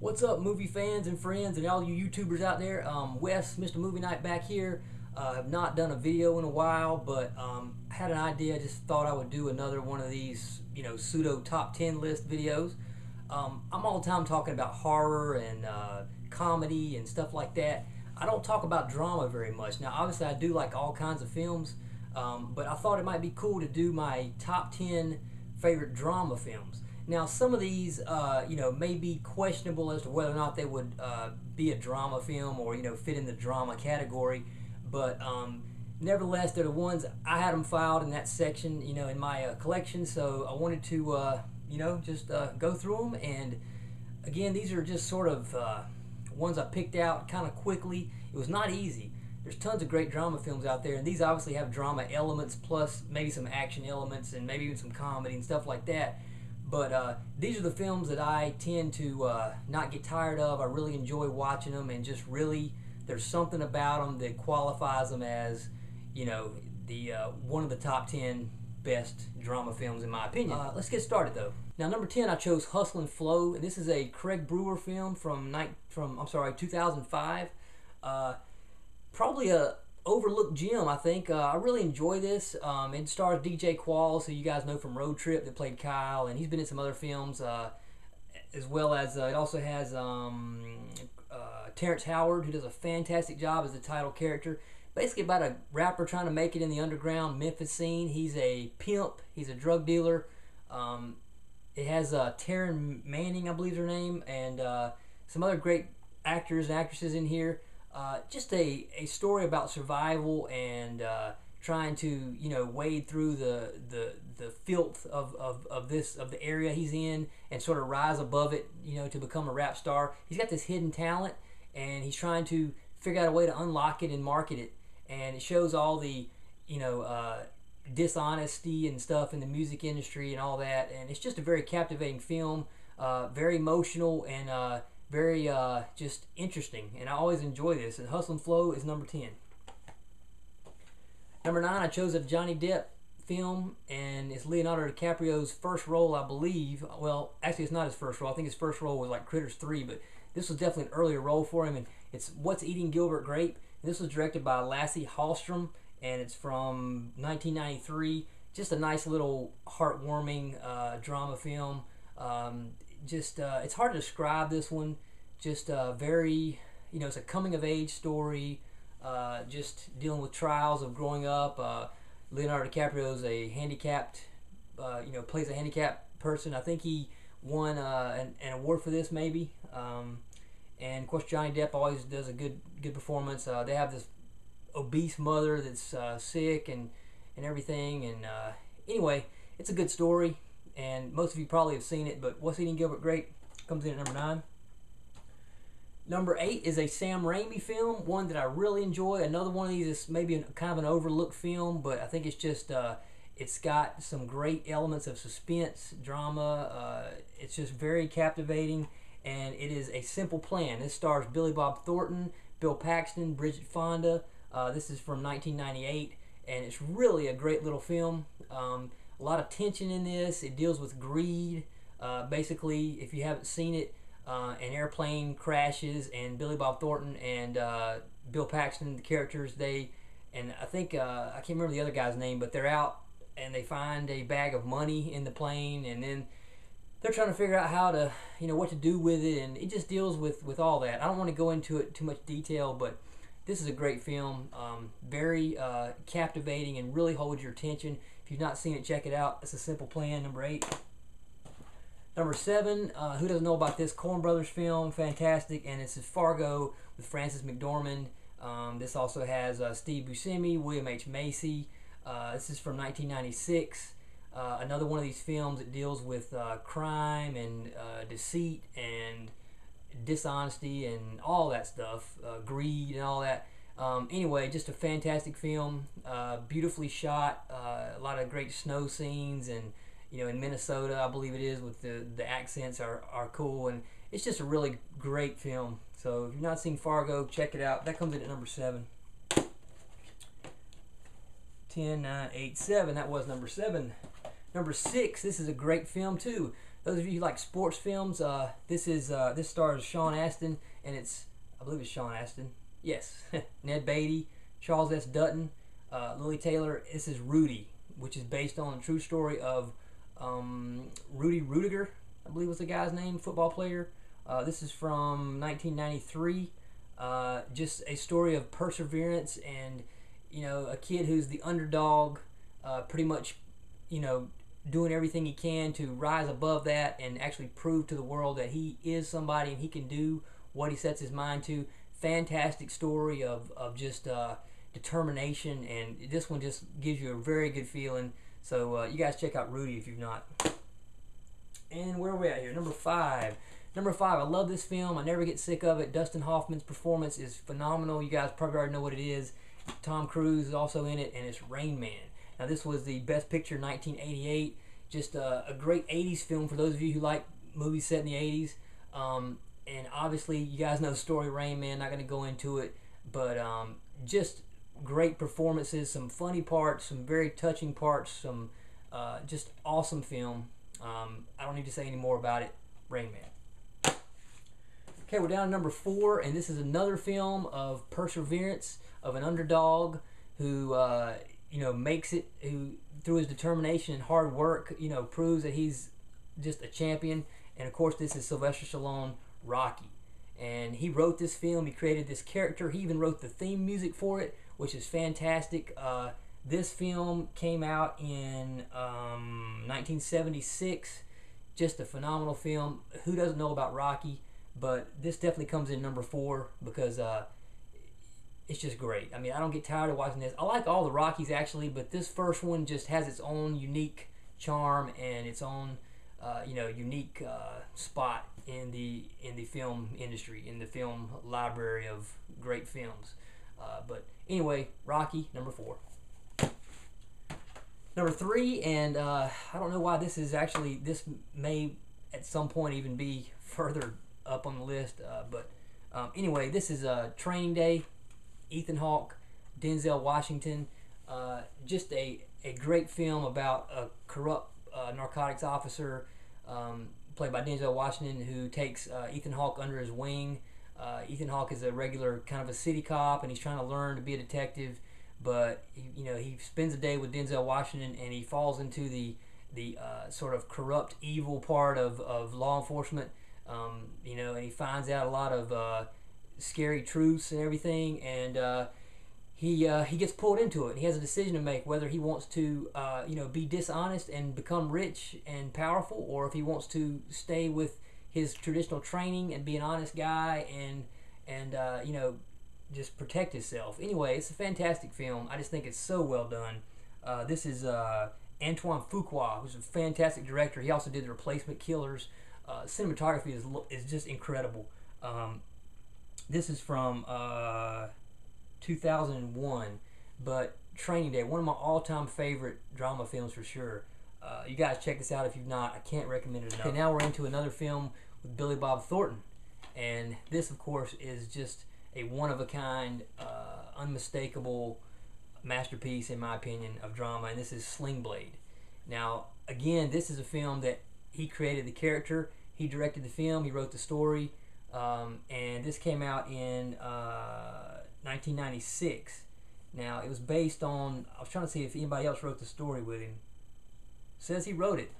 What's up, movie fans and friends and all you YouTubers out there? Wes, MrMovieNight back here. Have not done a video in a while, but had an idea. Just thought I would do another one of these, pseudo top 10 list videos. I'm all the time talking about horror and comedy and stuff like that. I don't talk about drama very much. Now, obviously, I do like all kinds of films, but I thought it might be cool to do my top 10 favorite drama films. Now, some of these, may be questionable as to whether or not they would be a drama film or, fit in the drama category. But nevertheless, they're the ones, I had them filed in that section, in my collection. So I wanted to, just go through them. And again, these are just sort of ones I picked out kind of quickly. It was not easy. There's tons of great drama films out there, and these obviously have drama elements plus maybe some action elements and maybe even some comedy and stuff like that. But these are the films that I tend to not get tired of. I really enjoy watching them, and just really, there's something about them that qualifies them as, the one of the top 10 best drama films in my opinion. Let's get started though. Now, number 10, I chose Hustle and Flow, and this is a Craig Brewer film from 2005. Probably a overlooked gem, I think. I really enjoy this. It stars DJ Qualls, who you guys know from Road Trip, that played Kyle, and he's been in some other films, as well as it also has Terrence Howard, who does a fantastic job as the title character. Basically about a rapper trying to make it in the underground Memphis scene. He's a pimp, he's a drug dealer. It has Taryn Manning, I believe is her name, and some other great actors and actresses in here. Just a story about survival and trying to wade through the filth of the area he's in and sort of rise above it to become a rap star. He's got this hidden talent, and he's trying to figure out a way to unlock it and market it. And it shows all the dishonesty and stuff in the music industry and all that. And it's just a very captivating film, very emotional and very just interesting, and I always enjoy this. And Hustle and Flow is number 10. Number 9, I chose a Johnny Depp film, and it's Leonardo DiCaprio's first role, I believe. Well, actually, it's not his first role. I think his first role was like Critters 3, but this was definitely an earlier role for him. And it's What's Eating Gilbert, Grape. And this was directed by Lasse Hallström, and it's from 1993. Just a nice little heartwarming drama film. It's hard to describe this one. Just very, it's a coming of age story, just dealing with trials of growing up. Leonardo DiCaprio is a handicapped, plays a handicapped person. I think he won an award for this, maybe. And of course, Johnny Depp always does a good performance. They have this obese mother that's sick and everything. And anyway, it's a good story. And most of you probably have seen it, but What's Eating Gilbert Grape comes in at number 9. Number 8 is a Sam Raimi film, one that I really enjoy. Another one of these is maybe kind of an overlooked film, but I think it's just, it's got some great elements of suspense, drama. It's just very captivating, and it is A Simple Plan. This stars Billy Bob Thornton, Bill Paxton, Bridget Fonda. This is from 1998, and it's really a great little film. A lot of tension in this. It deals with greed. Basically, if you haven't seen it, an airplane crashes, and Billy Bob Thornton and Bill Paxton, the characters, and I think, I can't remember the other guy's name, but they're out and they find a bag of money in the plane, and then they're trying to figure out how to, what to do with it, and it just deals with all that. I don't want to go into it too much detail, but this is a great film, very captivating and really holds your attention. If you've not seen it, check it out. It's A Simple Plan, number 8. Number 7, who doesn't know about this? Coen Brothers film, fantastic, and it's Fargo with Frances McDormand. This also has Steve Buscemi, William H. Macy. This is from 1996. Another one of these films that deals with crime and deceit and dishonesty and all that stuff, greed and all that. Anyway, just a fantastic film, beautifully shot, a lot of great snow scenes, and in Minnesota, I believe it is, with the accents are cool, and it's just a really great film. So if you've not seen Fargo, check it out. That comes in at number 7. 10, 9, 8, 7. That was number 7. Number 6, this is a great film too. those of you who like sports films, this stars Sean Astin, and I believe it's Sean Astin. Yes, Ned Beatty, Charles S. Dutton, Lily Taylor. This is Rudy, which is based on a true story of Rudy Rudiger, I believe was the guy's name, football player. This is from 1993. Just a story of perseverance and, a kid who's the underdog, pretty much, doing everything he can to rise above that and actually prove to the world that he is somebody and he can do what he sets his mind to. Fantastic story of just determination, and this one just gives you a very good feeling. So you guys check out Rudy if you've not. And where are we at here? Number 5. Number 5, I love this film. I never get sick of it. Dustin Hoffman's performance is phenomenal. You guys probably already know what it is. Tom Cruise is also in it, and it's Rain Man. Now, this was the Best Picture 1988. Just a great 80s film for those of you who like movies set in the 80s. And obviously, you guys know the story of Rain Man. Not going to go into it. But just great performances, some funny parts, some very touching parts, some just awesome film. I don't need to say any more about it. Rain Man. Okay, we're down to number 4, and this is another film of perseverance, of an underdog who, makes it, who through his determination and hard work, proves that he's just a champion. And of course, this is Sylvester Stallone, Rocky. And he wrote this film, he created this character, he even wrote the theme music for it, which is fantastic. This film came out in 1976. Just a phenomenal film. Who doesn't know about Rocky? But this definitely comes in number 4 because it's just great. I mean, I don't get tired of watching this. I like all the Rockies actually, but this first one just has its own unique charm and its own unique spot in the film industry, in the film library of great films. But anyway, Rocky, number 4. Number 3, and I don't know why this may at some point even be further up on the list, but anyway, this is Training Day, Ethan Hawke, Denzel Washington. Just a great film about a corrupt narcotics officer played by Denzel Washington who takes Ethan Hawke under his wing. Ethan Hawke is a regular kind of a city cop, and he's trying to learn to be a detective. But he spends a day with Denzel Washington, and he falls into the sort of corrupt, evil part of law enforcement. And he finds out a lot of scary truths and everything, and he gets pulled into it. And he has a decision to make whether he wants to be dishonest and become rich and powerful, or if he wants to stay with his traditional training and be an honest guy and just protect himself. Anyway, it's a fantastic film. I just think it's so well done. This is Antoine Fuqua, who's a fantastic director. He also did The Replacement Killers. Cinematography is just incredible. This is from 2001, but Training Day, one of my all-time favorite drama films for sure. You guys check this out if you've not. I can't recommend it enough. Okay, now we're into another film with Billy Bob Thornton, and this, of course, is just a one-of-a-kind, unmistakable masterpiece, in my opinion, of drama, and this is Sling Blade. Now, again, this is a film that he created the character, he directed the film, he wrote the story, and this came out in 1996. Now, it was based on, I was trying to see if anybody else wrote the story with him. Says he wrote it.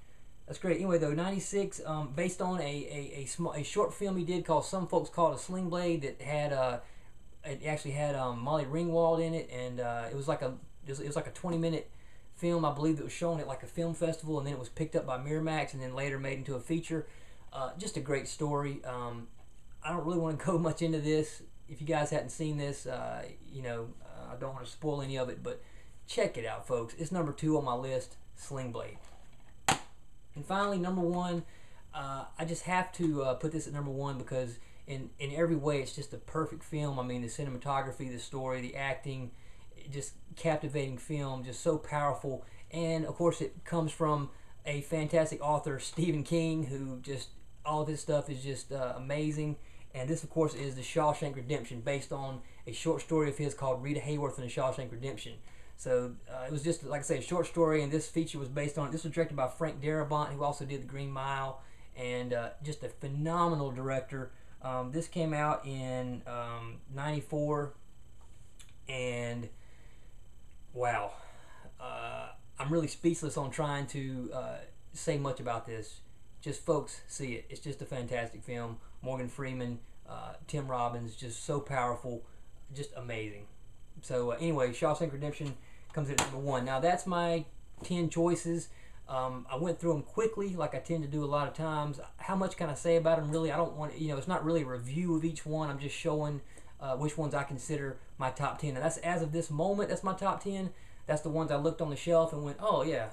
That's great. Anyway, though, 96, based on a short film he did called, some folks call it a Sling Blade, that had it actually had Molly Ringwald in it, and it was like a 20-minute film, I believe, that was shown at like a film festival, and then it was picked up by Miramax and then later made into a feature. Just a great story. I don't really want to go much into this. If you guys hadn't seen this, I don't want to spoil any of it, but check it out, folks. It's number 2 on my list, Sling Blade. And finally, number 1, I just have to put this at number 1 because in every way it's just a perfect film. I mean, the cinematography, the story, the acting, just captivating film, just so powerful. And of course, it comes from a fantastic author, Stephen King, who just, all of his stuff is just amazing. And this, of course, is The Shawshank Redemption, based on a short story of his called Rita Hayworth and The Shawshank Redemption. So it was just, like I say, a short story, and this feature was based on, this was directed by Frank Darabont, who also did The Green Mile, and just a phenomenal director. This came out in '94, and wow, I'm really speechless on trying to say much about this. Just folks, see it. It's just a fantastic film. Morgan Freeman, Tim Robbins, just so powerful, just amazing. So anyway, Shawshank Redemption comes in at number 1. Now that's my 10 choices. I went through them quickly, like I tend to do a lot of times. How much can I say about them? Really, I don't want, it's not really a review of each one. I'm just showing which ones I consider my top 10. And that's, as of this moment, that's my top 10. That's the ones I looked on the shelf and went, oh yeah,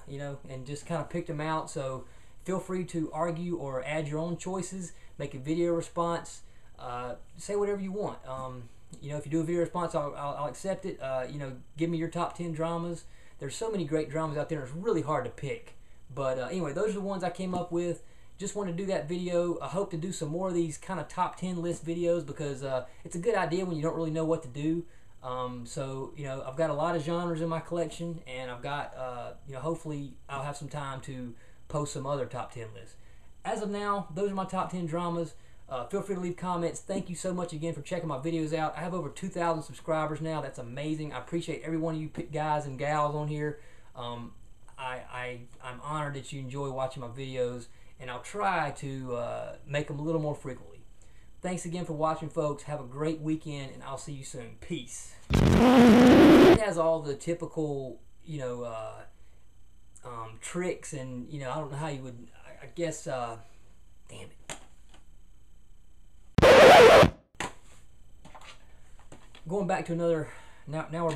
and just kind of picked them out. So feel free to argue or add your own choices, make a video response, say whatever you want. If you do a video response, I'll accept it. Give me your top 10 dramas. There's so many great dramas out there, it's really hard to pick. But anyway, those are the ones I came up with. Just want to do that video. I hope to do some more of these kind of top 10 list videos, because it's a good idea when you don't really know what to do. I've got a lot of genres in my collection, and I've got, hopefully I'll have some time to post some other top 10 lists. As of now, those are my top 10 dramas. Feel free to leave comments. Thank you so much again for checking my videos out. I have over 2,000 subscribers now. That's amazing. I appreciate every one of you guys and gals on here. I'm honored that you enjoy watching my videos, and I'll try to make them a little more frequently. Thanks again for watching, folks. Have a great weekend, and I'll see you soon. Peace. It has all the typical, tricks, and, I don't know how you would, I guess, damn it. Going back to another, now we're